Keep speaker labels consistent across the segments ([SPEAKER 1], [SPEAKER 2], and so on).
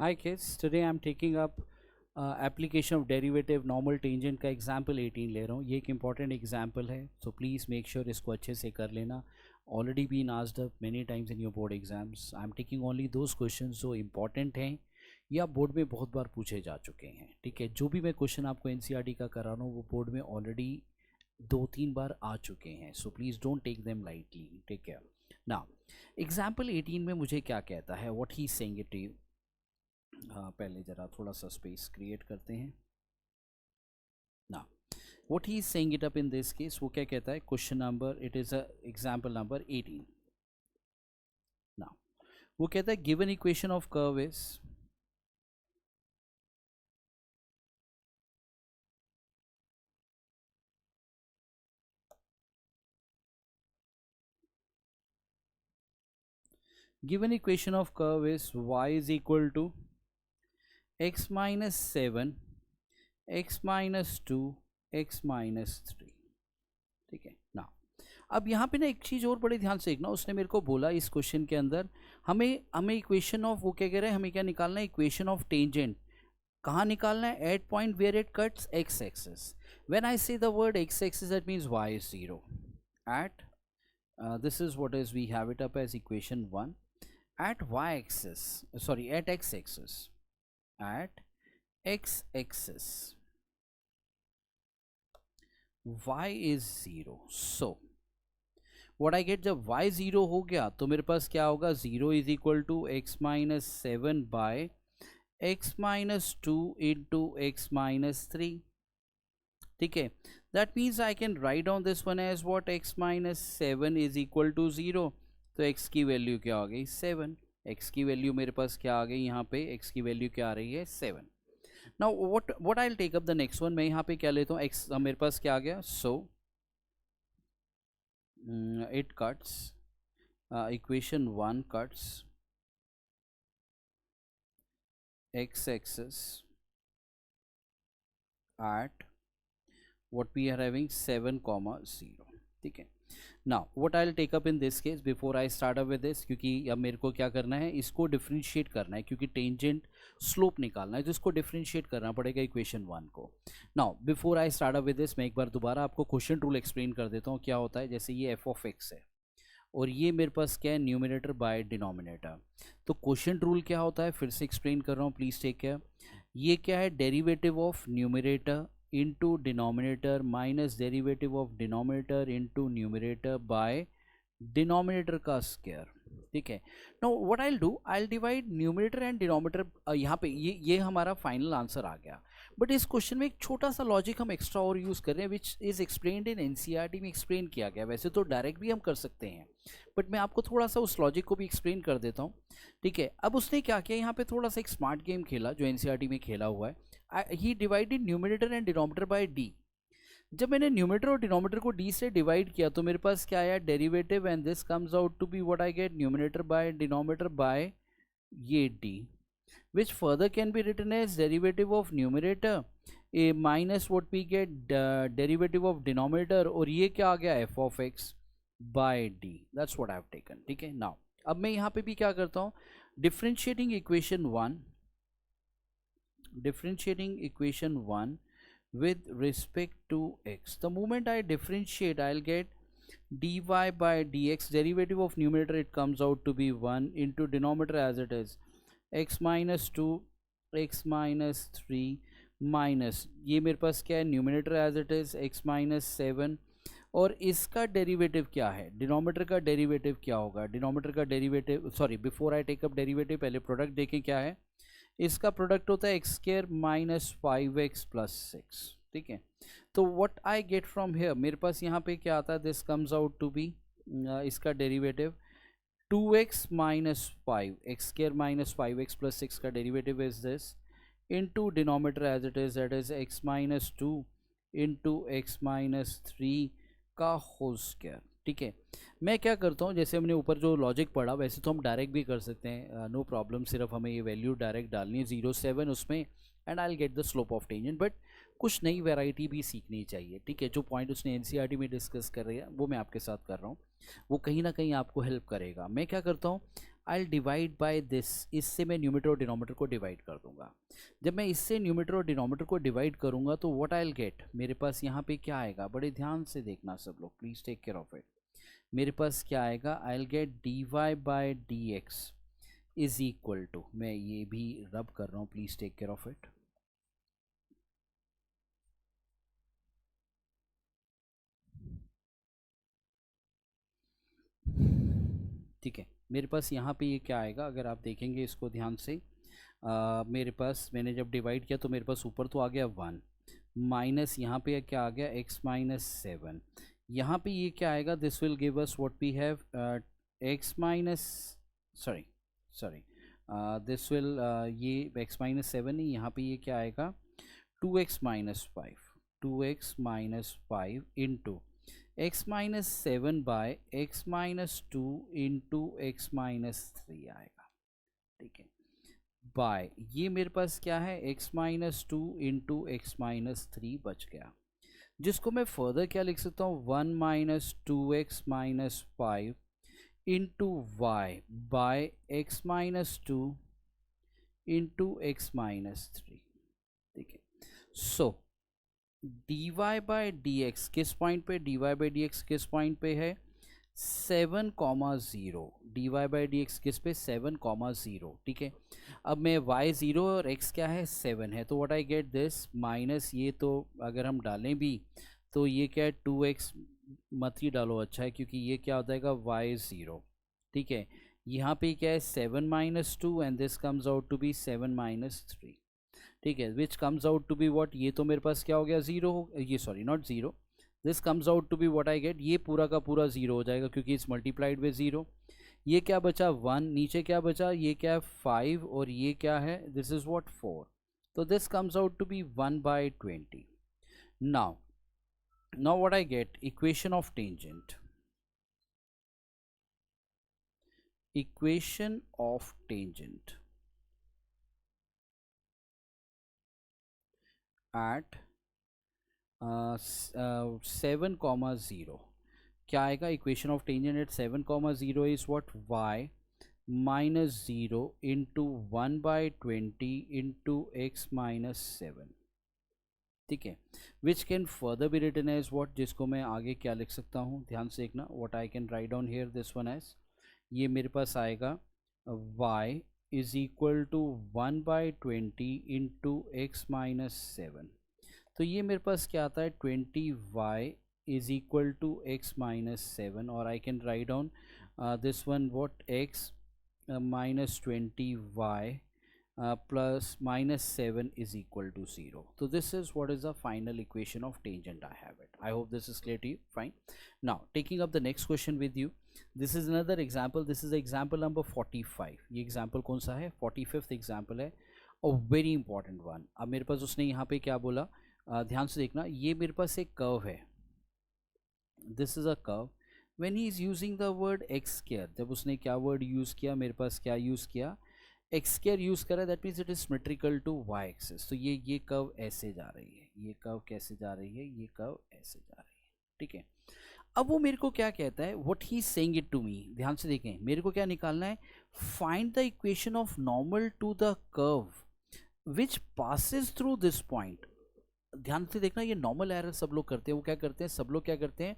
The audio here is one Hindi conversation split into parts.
[SPEAKER 1] Hi kids, today I'm taking up application of derivative normal tangent का example 18 ले रहा हूँ. ये एक important example है, so please make sure इसको अच्छे से कर लेना. Already been asked up many times in your board exams. I'm taking only those questions जो important हैं या बोर्ड में बहुत बार पूछे जा चुके हैं. ठीक है, जो भी मैं क्वेश्चन आपको NCERT का करा रहा हूँ वो बोर्ड में ऑलरेडी 2-3 बार आ चुके हैं, so please don't take them lightly. Take care. Now example 18 में मुझे क्या कहता है, what he saying it to you. पहले ज़रा थोड़ा सा स्पेस क्रिएट करते हैं ना. What he is saying it up in this case, वो क्या कहता है, question number, it is a example number 18 ना. वो कहता है given equation of curve is given equation of curve is y is equal to x minus 7 x minus 2 x minus 3. ठीक है ना. अब यहाँ पे ना एक चीज़ और बड़े ध्यान से देखना, उसने मेरे को बोला इस क्वेश्चन के अंदर हमें इक्वेशन ऑफ, वो क्या कह रहे हैं, हमें क्या निकालना है, इक्वेशन ऑफ टेंजेंट. कहाँ निकालना है, at point where it cuts X axis. When I say the word X axis that means y is 0 at this is what is we have it up as equation 1 at y axis, sorry, at x axis, at x axis y is 0. so what I get, जब y 0 हो गया तो मेरे पास क्या होगा, 0 is equal to x minus 7 by x minus 2 into x minus 3. ठीक है, that means I can write down this one as what, x minus 7 is equal to 0. तो x की वैल्यू क्या आ गई, 7. x की वैल्यू मेरे पास क्या आ गई, यहाँ पे x की वैल्यू क्या आ रही है, 7. Now what I will take up the next one. मैं यहाँ पे क्या लेता हूँ, x मेरे पास क्या आ गया, so it cuts, equation 1 cuts x axis at what we are having 7,0. ठीक है. Now what I will take up in this case, before I start up with this, क्योंकि अब मेरे को क्या करना है, इसको डिफ्रेंशिएट करना है, क्योंकि टेंजेंट स्लोप निकालना है तो इसको डिफ्रेंशिएट करना पड़ेगा इक्वेशन 1 को. Now before I start up with this, मैं एक बार दोबारा आपको क्वेश्चन रूल एक्सप्लेन कर देता हूँ क्या होता है. जैसे ये एफ ऑफ एक्स है और ये मेरे पास क्या है, न्यूमिनेटर बाय डिनोमिनेटर. तो क्वेश्चन रूल क्या होता है, फिर से एक्सप्लेन कर रहा हूँ, प्लीज़ टेक केयर. ये क्या है, derivative of numerator into denominator minus derivative of denominator into numerator by denominator का स्क्वायर. ठीक है. Now what I will do, I will divide numerator and denominator. यहाँ पे ये हमारा फाइनल आंसर आ गया. बट इस क्वेश्चन में एक छोटा सा लॉजिक हम एक्स्ट्रा और यूज़ कर रहे हैं, which is explained in NCERT में, एक्सप्लेन किया गया. वैसे तो डायरेक्ट भी हम कर सकते हैं, बट मैं आपको थोड़ा सा उस लॉजिक को भी एक्सप्लेन कर देता हूँ. ठीक है. अब उसने क्या किया, यहाँ पे थोड़ा सा एक स्मार्ट गेम खेला जो एनसीईआरटी में खेला हुआ है. He divided numerator and denominator by D. जब मैंने न्यूमिनेटर और डिनोमिनेटर को डी से डिवाइड किया तो मेरे पास क्या आया, derivative, and this comes out to be what I get, numerator by denominator by ये d, which further can be written as derivative of numerator a minus what we get derivative of denominator, और ये क्या आ गया, f of x by d. that's what I have taken. ठीक है. now अब मैं यहाँ पे भी क्या करता हूँ, differentiating equation 1 with respect to x. the moment I differentiate, I'll get dy by dx, derivative of numerator, it comes out to be 1 into denominator as it is x minus 2 x minus 3 minus ये मेरे पास क्या है, numerator as it is x minus 7, और इसका डेरिवेटिव क्या है, डिनोमिनेटर का डेरिवेटिव क्या होगा, डिनोमिनेटर का derivative, sorry, before I take up derivative पहले प्रोडक्ट देखें क्या है. इसका प्रोडक्ट होता है x square minus 5x plus 6. ठीक है. तो what I get from here, मेरे पास यहाँ पे क्या आता है, this comes out to be, इसका derivative 2x minus 5, x square minus 5x plus 6 का derivative is this, into denominator as it is, that is x minus 2 into x minus 3 का होल स्क्वायर. ठीक है. मैं क्या करता हूँ, जैसे हमने ऊपर जो लॉजिक पढ़ा वैसे तो हम डायरेक्ट भी कर सकते हैं, नो प्रॉब्लम. सिर्फ हमें ये वैल्यू डायरेक्ट डालनी है 0.7 उसमें, and I will get the slope of tangent. But कुछ नई वैरायटी भी सीखनी चाहिए. ठीक है. जो पॉइंट उसने एनसीईआरटी में डिस्कस कर रही है वो मैं आपके साथ कर रहा हूँ, वो कहीं ना कहीं आपको हेल्प करेगा. मैं क्या करता हूँ, आई डिवाइड बाय दिस, इससे मैं न्यूमरेटर और डिनोमिनेटर को डिवाइड कर दूंगा। जब मैं इससे न्यूमरेटर और डिनोमिनेटर को डिवाइड करूंगा तो व्हाट आई विल गेट, मेरे पास यहाँ पे क्या आएगा, बड़े ध्यान से देखना सब लोग, please take care of it. मेरे पास क्या आएगा, I will get d y by d x is equal to, मैं ये भी रब कर रहा हूँ, please take care of it. ठीक है, मेरे पास यहाँ पे ये क्या आएगा, अगर आप देखेंगे इसको ध्यान से, मेरे पास मैंने जब डिवाइड किया तो मेरे पास ऊपर तो आ गया 1 माइनस यहाँ पे क्या आ गया x माइनस 7, यहाँ पे ये क्या आएगा, this will give us what we have x minus, sorry sorry, this will ये x माइनस 7 नहीं, यहाँ पे ये क्या आएगा 2x minus 5, 2x minus 5 into x minus 7 by x minus 2 into x minus 3 आएगा। ठीक है, बाय ये मेरे पास क्या है x minus 2 into x minus 3 बच गया, जिसको मैं फर्दर क्या लिख सकता हूँ 1 minus 2x minus 5 into y by x minus 2 into x minus 3। ठीक है, so dy by d x किस पॉइंट पे, dy बाई डी एक्स किस पॉइंट पे है 7,0, dy बाई डी एक्स किस पे 7,0। ठीक है, अब मैं y 0 और x क्या है 7 है, तो what I get this minus, ये तो अगर हम डालें भी तो ये क्या है 2x, मत ही डालो अच्छा है, क्योंकि ये क्या हो जाएगा y 0। ठीक है, यहाँ पे क्या है 7 minus 2 and this comes out to be 7 minus 3। ठीक है, which comes out to be what, ये तो मेरे पास क्या हो गया 0, ये sorry not 0, this comes out to be what I get, ये पूरा का पूरा 0 हो जाएगा क्योंकि इट्स मल्टीप्लाइड विद 0। ये क्या बचा 1, नीचे क्या बचा, ये क्या है 5 और ये क्या है, दिस इज व्हाट 4, तो this comes out to be 1/20। Now what I get, equation of tangent, equation of tangent at 7,0 क्या आएगा, equation of tangent at 7,0 is what y minus 0 into 1/20 into x minus 7। ठीक है, which can further be written as what, जिसको मैं आगे क्या लिख सकता हूँ, ध्यान से देखना, what I can write down here this one as, ये मेरे पास आएगा y is equal to 1/20 into x minus 7। तो ये मेरे पास क्या आता है 20y is equal to x minus 7, और I can write down this one what x minus 20y plus minus 7 is equal to 0. So this is what is the final equation of tangent I have it. I hope this is clear to you. Fine. Now taking up the next question with you. This is another example. This is example number 45. ये example कौन सा है, 45th example है, a very important one. अब मेरे पास उसने यहाँ पे क्या बोला, ध्यान से देखना, ये मेरे पास एक curve है, this is a curve. When he is using the word x square, जब उसने क्या word use किया, मेरे पास क्या use किया, एक्स स्क्वायर यूज करा, that means it is symmetrical to y axis. तो ये कर्व ऐसे जा रही है, ये कर्व कैसे जा रही है, ये कर्व ऐसे जा रही है। ठीक है, अब वो मेरे को क्या कहता है, what he saying it to me, ध्यान से देखें, मेरे को क्या निकालना है, find the equation of normal to the curve which passes through this point. ध्यान से देखना, ये नॉर्मल एरर सब लोग करते हैं, वो क्या करते हैं, सब लोग क्या करते हैं,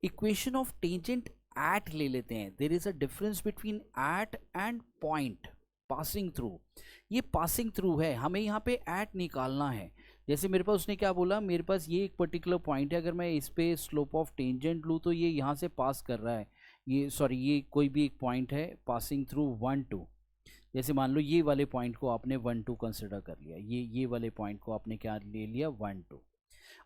[SPEAKER 1] इक्वेशन ऑफ टेंजेंट एट ले लेते हैं। There is a difference between at and point, passing through, ये पासिंग थ्रू है, हमें यहाँ पे एट निकालना है। जैसे मेरे पास उसने क्या बोला, मेरे पास ये एक पर्टिकुलर पॉइंट है, अगर मैं इस पे स्लोप ऑफ टेंजेंट लूँ तो ये यहाँ से पास कर रहा है, ये सॉरी ये कोई भी एक पॉइंट है पासिंग थ्रू 1 2, जैसे मान लो ये वाले पॉइंट को आपने 1 2 कंसिडर कर लिया, ये वाले पॉइंट को आपने क्या ले लिया 1 2।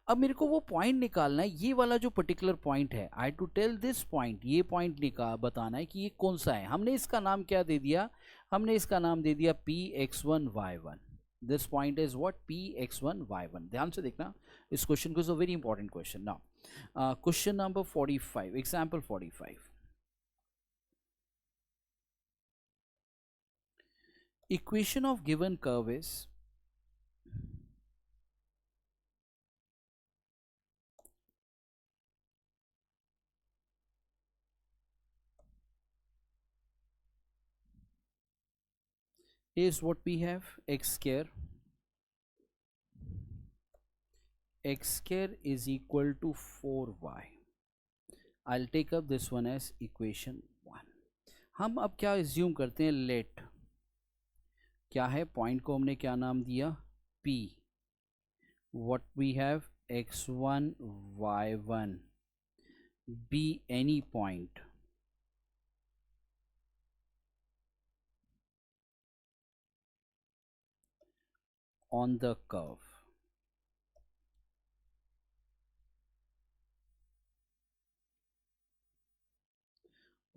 [SPEAKER 1] अब मेरे को वो पॉइंट निकालना है, ये वाला जो पर्टिकुलर पॉइंट है, आई टू टेल दिस पॉइंट, ये पॉइंट बताना है कि ये कौन सा है। हमने इसका नाम क्या दे दिया, हमने इसका नाम दे दिया Px1y1। This point is what Px1y1। ध्यान से देखना इस क्वेश्चन को, is a very important question. Now question number 45, example 45, equation of given curve is is what we have x square. X square is equal to 4y. I'll take up this one as equation 1. हम अब क्या एज्यूम करते हैं, लेट क्या है, पॉइंट को हमने क्या नाम दिया, P. What we have, x1 y1 be any point on the curve.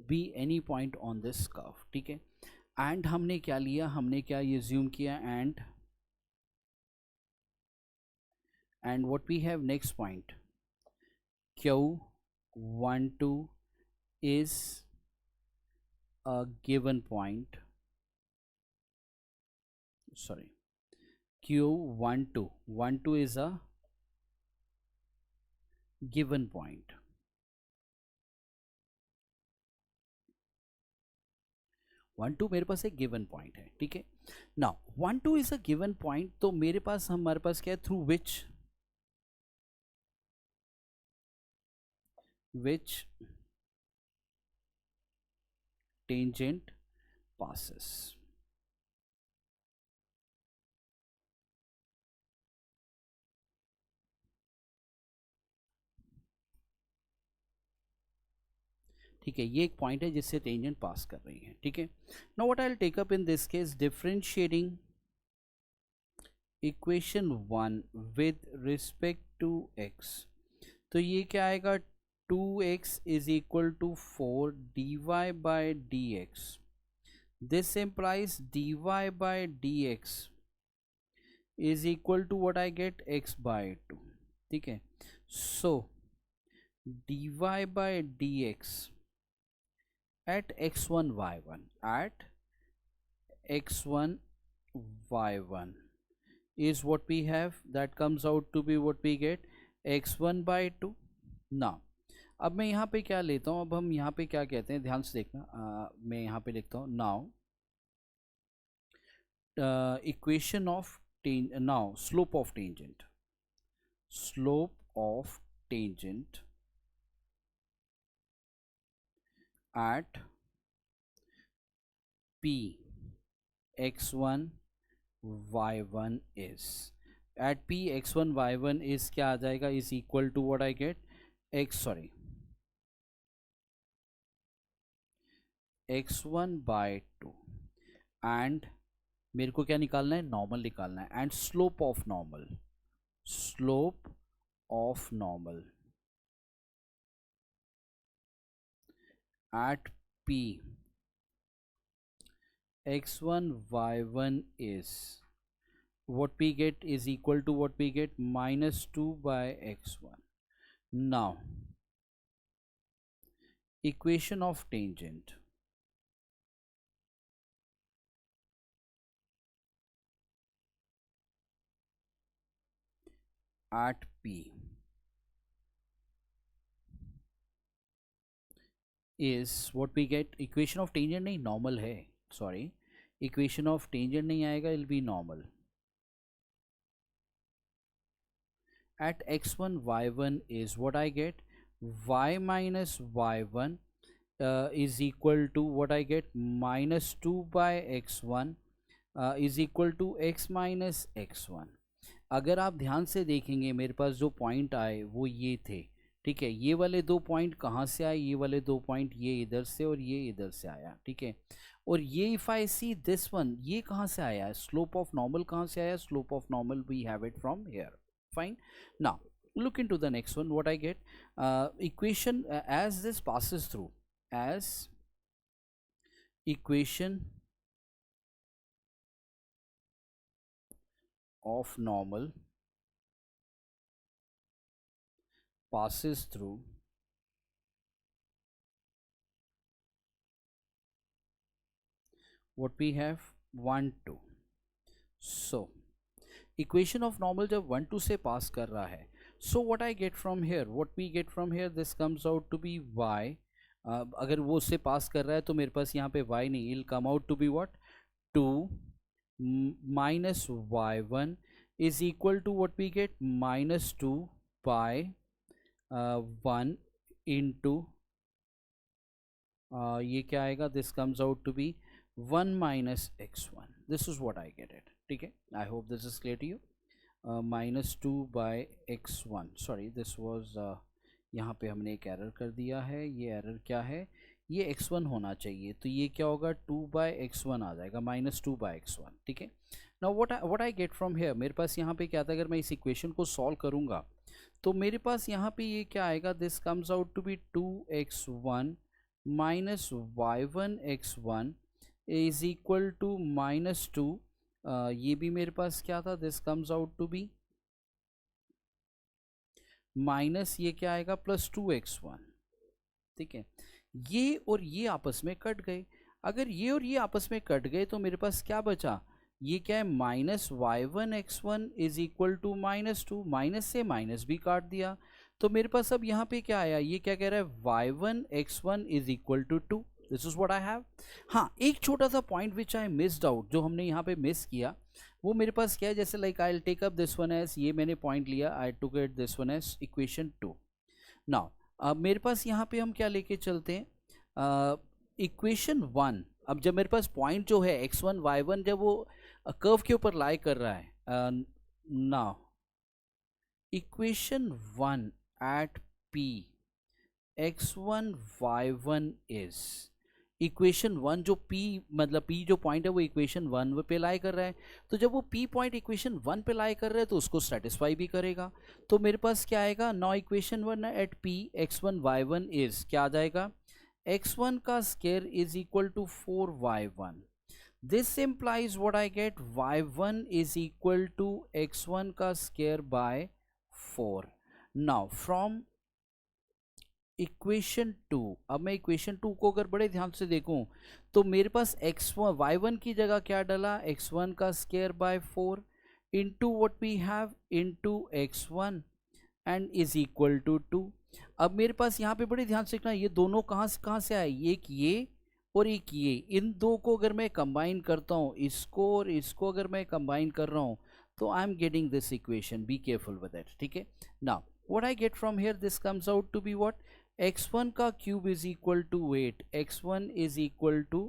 [SPEAKER 1] Be any point on this curve, ठीक है. एंड हमने क्या लिया, हमने क्या एज्यूम किया, and what we have next point Q12 is a given point, sorry, Q12 is a given point. 1 2 मेरे पास एक गिवन पॉइंट है, ठीक है. Now 1 2 is a given point, तो मेरे पास, हमारे पास क्या है, थ्रू which tangent passes. ठीक है, ये एक पॉइंट है जिससे टेंजेंट पास कर रही है, ठीक है. Now what I will take up in this case, differentiating equation 1 with respect to x. तो ये क्या आएगा, 2x is equal to 4 dy by dx. This implies dy by dx is equal to what I get, x by 2, ठीक है. So dy by dx at x1 y1, at x1 y1 is what we have, that comes out to be what we get, x1 by 2. Now अब मैं यहाँ पे क्या लेता हूँ, अब हम यहाँ पे क्या कहते हैं, ध्यान से देखना, मैं यहाँ पे लिखता हूँ now equation of now slope of tangent, slope of tangent eight P x1 y1 is, at P x1 y1 is क्या आ जाएगा, is equal to what I get, x1 by 2, and मेरे को क्या निकालना है, नॉर्मल निकालना है, and slope of normal, slope of normal at P x1 y1 is what we get, is equal to what we get, -2 by x1. Now equation of tangent at P is what we get, equation of tangent नहीं, normal है, sorry, equation of tangent नहीं आएगा, it'll be normal. At x1 y1 is what I get, y minus y1 is equal to what I get, -2 by x1 is equal to x minus x1. अगर आप ध्यान से देखेंगे, मेरे पास जो पॉइंट आए वो ये थे, ठीक है. ये वाले 2 पॉइंट कहाँ से आए, ये वाले 2 पॉइंट ये इधर से और ये इधर से आया, ठीक है. और ये if I see this one, ये कहाँ से आया, स्लोप ऑफ नॉर्मल कहाँ से आया, slope of normal we have it from here. Fine. Now look into the next one, what I get, equation as this passes through, as equation of normal passes through what we have, 1 2. So equation of normal जब 1 2 से पास कर रहा है, so what I get from here, what we get from here, this comes out to be y. अगर वो उससे पास कर रहा है तो मेरे पास यहाँ पे y नहीं, it'll come out to be what, 2 minus y1 is equal to what we get, minus 2 by 1 into ये क्या आएगा, this comes out to be 1 minus x1. This is what I get it. ठीक है, I hope this is clear to you. Minus 2 by x1, sorry this was, यहाँ पे हमने एक एरर कर दिया है. ये एरर क्या है, ये x1 होना चाहिए, तो ये क्या होगा, 2 बाय x1 आ जाएगा, माइनस 2 बाय x1. ठीक है, now what I get from here, मेरे पास यहाँ पे क्या था, अगर मैं इस इक्वेशन को सॉल्व करूँगा तो मेरे पास यहाँ पे ये क्या आएगा, this comes out to be 2x1 minus y1 x1 is equal to minus 2. ये भी मेरे पास क्या था, this comes out to be minus, ये क्या आएगा, प्लस 2x1. ठीक है, ये और ये आपस में कट गए. अगर ये और ये आपस में कट गए तो मेरे पास क्या बचा, ये क्या है, minus y1 x1 is equal to minus 2. Minus से माइनस भी काट दिया, तो मेरे पास अब यहाँ पे क्या आया, ये क्या कह रहा है, y1 x1 is equal to 2. This is what I have. हाँ, एक छोटा सा point which I missed out, जो हमने यहाँ पे मिस किया, वो मेरे पास क्या है, जैसे like I will take up this one as, ये मैंने पॉइंट लिया, I took it this one as equation 2. Now अब मेरे पास यहाँ पे हम क्या लेके चलते हैं, इक्वेशन 1. अब जब मेरे पास पॉइंट जो है x1 y1 जब वो कर्व के ऊपर लाई कर रहा है, now equation 1 at p x1 y1 is, equation 1 जो p मतलब p जो पॉइंट है वो इक्वेशन 1 पे लाई कर रहा है, तो जब वो p पॉइंट इक्वेशन 1 पे लाई कर रहा है तो उसको सेटिस्फाई भी करेगा. तो मेरे पास क्या आएगा, now equation 1 at p x1 y1 is क्या आ जाएगा, x1 का square is equal to 4y1. This implies what I get, y1 is equal to x1 का square by 4. Now from equation 2, अब मैं इक्वेशन 2 को अगर बड़े ध्यान से देखूं तो मेरे पास x1 y1 की जगह क्या डला, x1 का square by 4 into what we have into x1 and is equal to 2. अब मेरे पास यहाँ पे बड़े ध्यान से देखना, ये दोनों कहाँ से आए, एक ये और एक ये, इन दो को अगर मैं कंबाइन करता हूँ, इसको और इसको अगर मैं कंबाइन कर रहा हूँ तो I am getting this equation. Be careful with it. ठीक है, now what I get from here, this comes out to be what, x1 का cube is equal to 8, x1 is equal to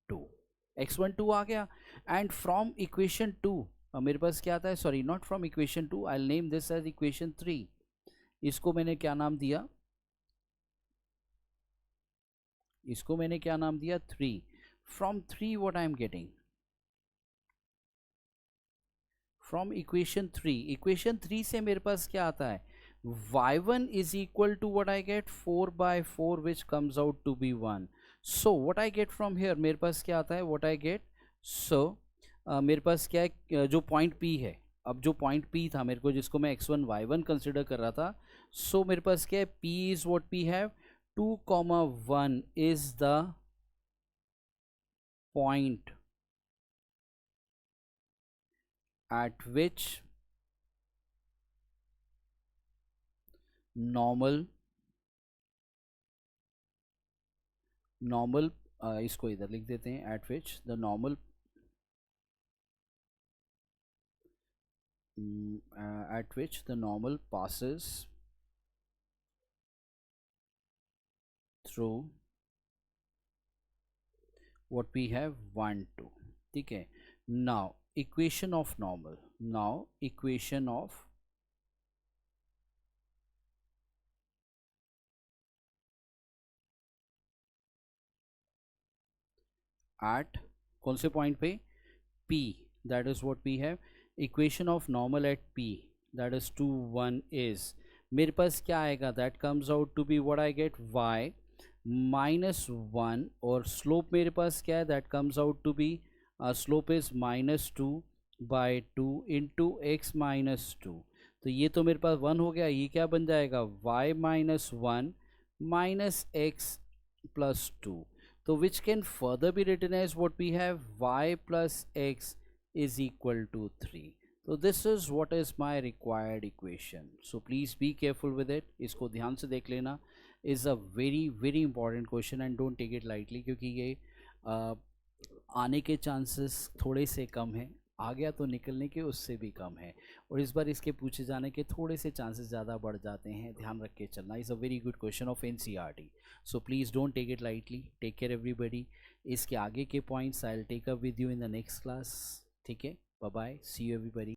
[SPEAKER 1] 2. x1 2 आ गया, एंड फ्रॉम इक्वेशन 2 मेरे पास क्या आता है, sorry not from equation 2, I will name this as equation 3. इसको मैंने क्या नाम दिया, इसको मैंने क्या नाम दिया, 3. From 3 what I am getting, from equation 3, equation 3 से मेरे पास क्या आता है, y1 is equal to what I get, 4 by 4 which comes out to be 1. So what I get from here, मेरे पास क्या आता है, what I get, so मेरे पास क्या है, जो पॉइंट P है, अब जो पॉइंट P था मेरे को, जिसको मैं x1 y1 कंसिडर कर रहा था, so मेरे पास क्या है, P is what we have, 2,1 is the point at which normal इसको इधर लिख देते हैं, at which the normal at which the normal passes through what we have 1 2. ठीक है, now equation of normal, now equation of at कौन से पॉइंट पे, P, that is what we have, equation of normal at P, that is 2 1 is, मेरे पास क्या आएगा, that comes out to be what I get, y minus 1, और slope मेरे पास क्या है, that comes out to be slope is minus 2 by 2 into x minus 2. तो ये तो मेरे पास 1 हो गया, ये क्या बन जाएगा, y minus 1 minus x plus 2. So which can further be written as what we have, y plus x is equal to 3. So this is what is my required equation. So please be careful with it. इसको ध्यान से देख लेना. Is a very important question and don't take it lightly, क्योंकि ये आने के chances थोड़े से कम हैं. आ गया तो निकलने के उससे भी कम है, और इस बार इसके पूछे जाने के थोड़े से चांसेस ज़्यादा बढ़ जाते हैं, ध्यान रख के चलना। Is a very good question of NCERT, so please don't take it lightly, take care everybody. इसके आगे के points I will take up with you in the next class, ठीक है, bye bye, see you everybody.